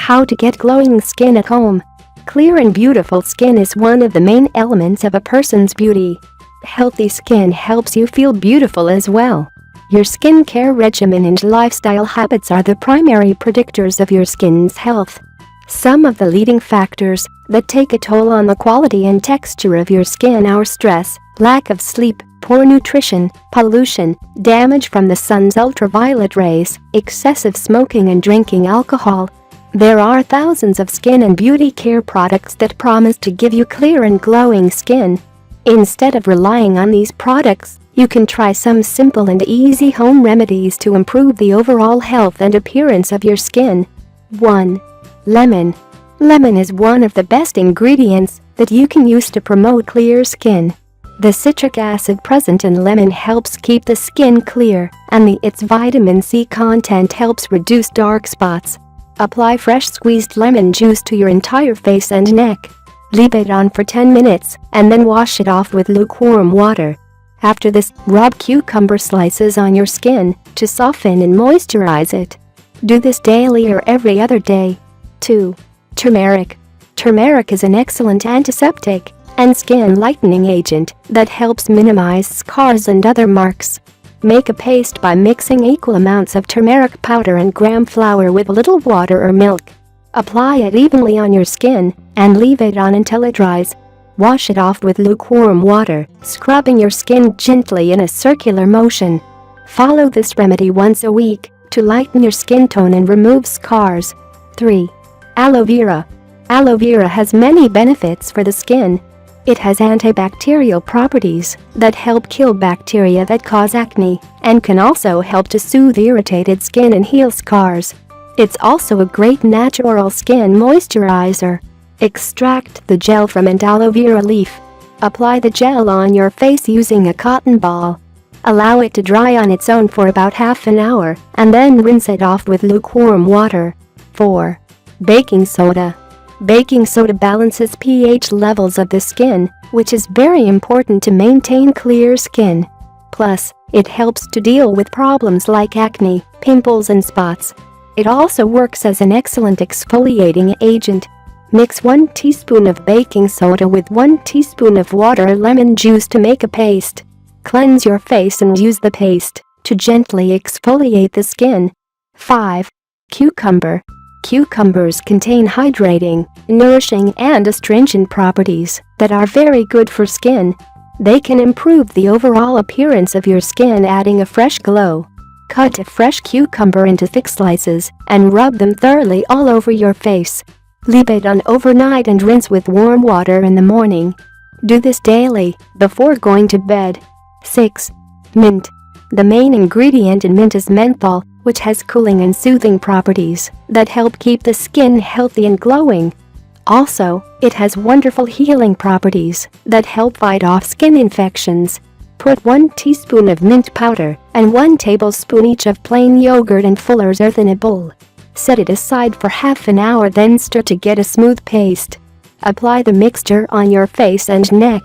How to get glowing skin at home. Clear and beautiful skin is one of the main elements of a person's beauty. Healthy skin helps you feel beautiful as well. Your skincare regimen and lifestyle habits are the primary predictors of your skin's health. Some of the leading factors that take a toll on the quality and texture of your skin are stress, lack of sleep, poor nutrition, pollution, damage from the sun's ultraviolet rays, excessive smoking and drinking alcohol. There are thousands of skin and beauty care products that promise to give you clear and glowing skin. Instead of relying on these products, you can try some simple and easy home remedies to improve the overall health and appearance of your skin. 1. Lemon. Lemon is one of the best ingredients that you can use to promote clear skin. The citric acid present in lemon helps keep the skin clear, and its vitamin C content helps reduce dark spots. Apply fresh squeezed lemon juice to your entire face and neck. Leave it on for 10 minutes, and then wash it off with lukewarm water. After this, rub cucumber slices on your skin to soften and moisturize it. Do this daily or every other day. 2. Turmeric. Turmeric is an excellent antiseptic and skin lightening agent that helps minimize scars and other marks. Make a paste by mixing equal amounts of turmeric powder and gram flour with a little water or milk. Apply it evenly on your skin and leave it on until it dries. Wash it off with lukewarm water, scrubbing your skin gently in a circular motion. Follow this remedy once a week to lighten your skin tone and remove scars. 3. Aloe Vera. Aloe Vera has many benefits for the skin. It has antibacterial properties that help kill bacteria that cause acne and can also help to soothe irritated skin and heal scars. It's also a great natural skin moisturizer. Extract the gel from an aloe vera leaf. Apply the gel on your face using a cotton ball. Allow it to dry on its own for about half an hour and then rinse it off with lukewarm water. 4. Baking soda. Baking soda balances pH levels of the skin, which is very important to maintain clear skin. Plus, it helps to deal with problems like acne, pimples and spots. It also works as an excellent exfoliating agent. Mix 1 teaspoon of baking soda with 1 teaspoon of water or lemon juice to make a paste. Cleanse your face and use the paste to gently exfoliate the skin. 5. Cucumber. Cucumbers contain hydrating, nourishing and astringent properties that are very good for skin. They can improve the overall appearance of your skin, adding a fresh glow. Cut a fresh cucumber into thick slices and rub them thoroughly all over your face. Leave it on overnight and rinse with warm water in the morning. Do this daily before going to bed. 6. Mint. The main ingredient in mint is menthol, which has cooling and soothing properties that help keep the skin healthy and glowing. Also, it has wonderful healing properties that help fight off skin infections. Put 1 teaspoon of mint powder and 1 tablespoon each of plain yogurt and Fuller's Earth in a bowl. Set it aside for half an hour, then stir to get a smooth paste. Apply the mixture on your face and neck.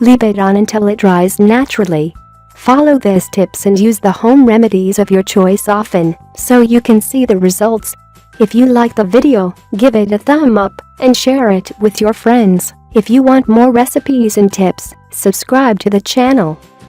Leave it on until it dries naturally. Follow these tips and use the home remedies of your choice often so you can see the results. If you like the video, give it a thumb up and share it with your friends. If you want more recipes and tips, subscribe to the channel.